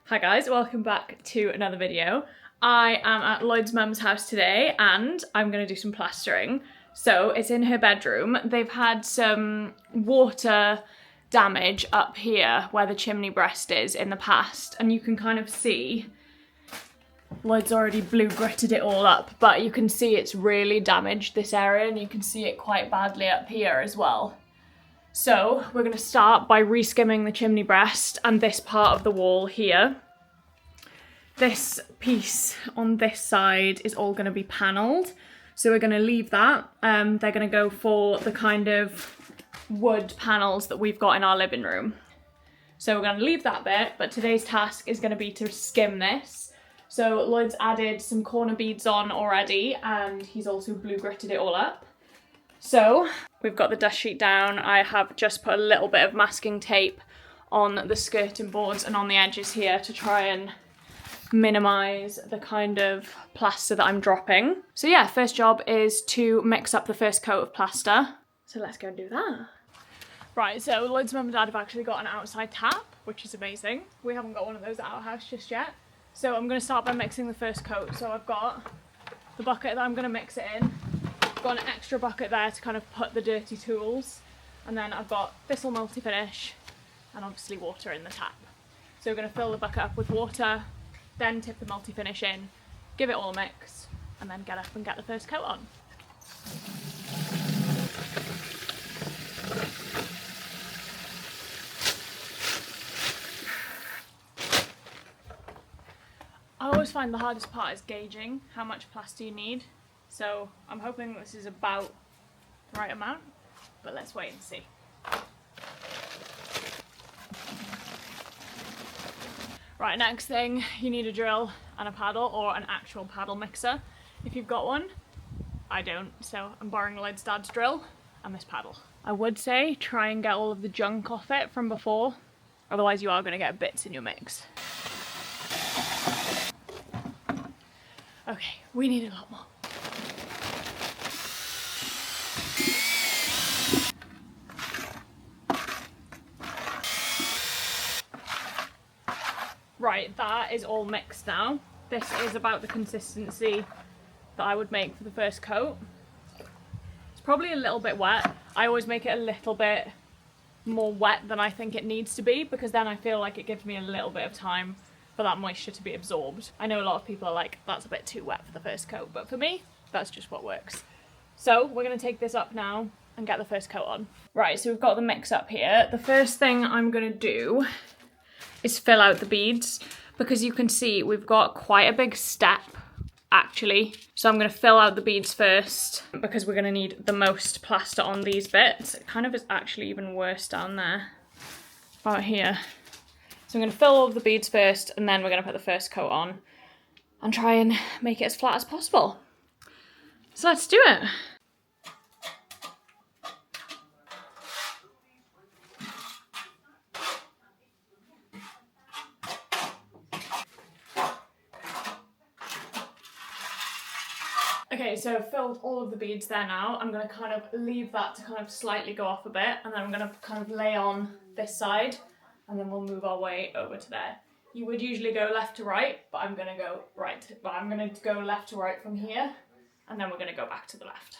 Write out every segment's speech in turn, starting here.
Hi guys, welcome back to another video. I am at Lloyd's mum's house today and I'm going to do some plastering. So it's in her bedroom. They've had some water damage up here where the chimney breast is in the past, and you can kind of see Lloyd's already blue gritted it all up, but you can see it's really damaged this area, and you can see it quite badly up here as well. So we're going to start by reskimming the chimney breast and this part of the wall here. This piece on this side is all going to be panelled, so we're going to leave that. They're going to go for the kind of wood panels that we've got in our living room. So we're going to leave that bit, but today's task is going to be to skim this. So Lloyd's added some corner beads on already, and he's also blue gritted it all up. So we've got the dust sheet down. I have just put a little bit of masking tape on the skirting boards and on the edges here to try and minimise the kind of plaster that I'm dropping. So yeah, first job is to mix up the first coat of plaster. So let's go and do that. Right, so Lloyd's mum and dad have actually got an outside tap, which is amazing. We haven't got one of those at our house just yet. So I'm going to start by mixing the first coat. So I've got the bucket that I'm going to mix it in. I've got an extra bucket there to kind of put the dirty tools, and then I've got Thistle multi-finish and obviously water in the tap. So we're going to fill the bucket up with water, then tip the multi-finish in, give it all a mix, and then get up and get the first coat on. I always find the hardest part is gauging how much plaster you need. So I'm hoping this is about the right amount, but let's wait and see. Right, next thing, you need a drill and a paddle, or an actual paddle mixer if you've got one. I don't, so I'm borrowing Lloyd's dad's drill and this paddle. I would say try and get all of the junk off it from before, otherwise you are going to get bits in your mix. Okay, we need a lot more. Right, that is all mixed now. This is about the consistency that I would make for the first coat. It's probably a little bit wet. I always make it a little bit more wet than I think it needs to be, because then I feel like it gives me a little bit of time for that moisture to be absorbed. I know a lot of people are like, that's a bit too wet for the first coat, but for me, that's just what works. So we're going to take this up now and get the first coat on. Right, so we've got the mix up here. The first thing I'm going to do is fill out the beads, because you can see we've got quite a big step actually. So I'm going to fill out the beads first, because we're going to need the most plaster on these bits. It kind of is actually even worse down there, about here. So I'm going to fill all of the beads first, and then we're going to put the first coat on and try and make it as flat as possible. So let's do it. Okay, so I've filled all of the beads there now. I'm going to kind of leave that to kind of slightly go off a bit, and then I'm going to kind of lay on this side, and then we'll move our way over to there. You would usually go left to right, but I'm going to go right. But I'm going to go left to right from here, and then we're going to go back to the left.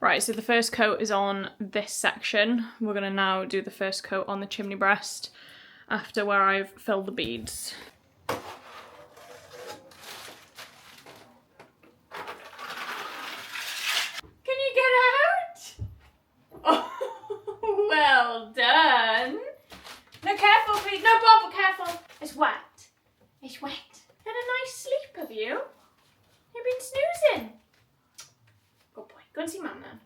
Right, so the first coat is on this section. We're going to now do the first coat on the chimney breast after where I've filled the beads. nice sleep, have you? You've been snoozing. Good boy. Go and see Mum then.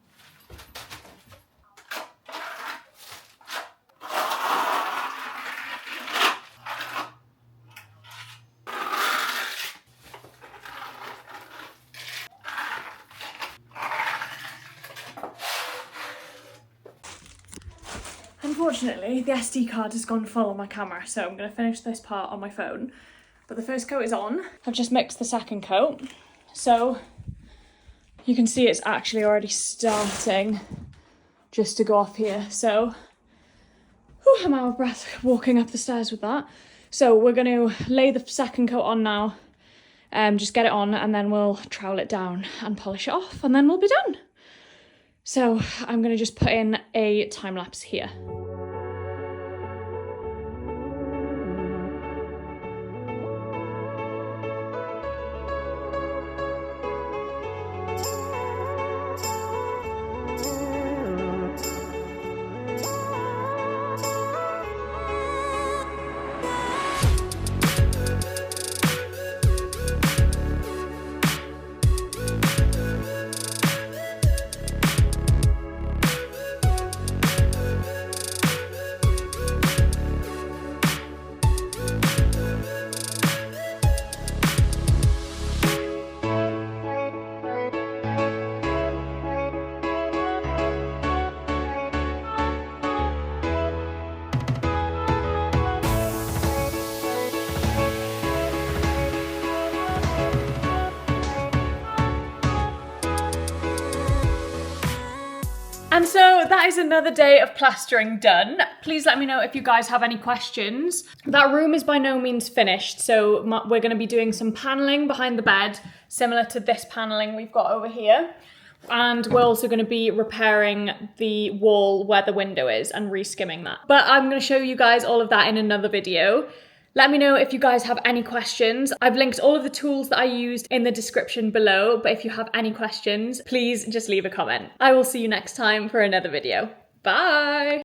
Unfortunately, the SD card has gone full on my camera, so I'm going to finish this part on my phone. But the first coat is on. I've just mixed the second coat, so you can see it's actually already starting just to go off here. So, whew, I'm out of breath walking up the stairs with that. So we're going to lay the second coat on now, just get it on, and then we'll trowel it down and polish it off, and then we'll be done. So I'm going to just put in a time lapse here. And so that is another day of plastering done. Please let me know if you guys have any questions. That room is by no means finished, so we're going to be doing some paneling behind the bed, similar to this paneling we've got over here. And we're also going to be repairing the wall where the window is and reskimming that. But I'm going to show you guys all of that in another video. Let me know if you guys have any questions. I've linked all of the tools that I used in the description below, but if you have any questions, please just leave a comment. I will see you next time for another video. Bye!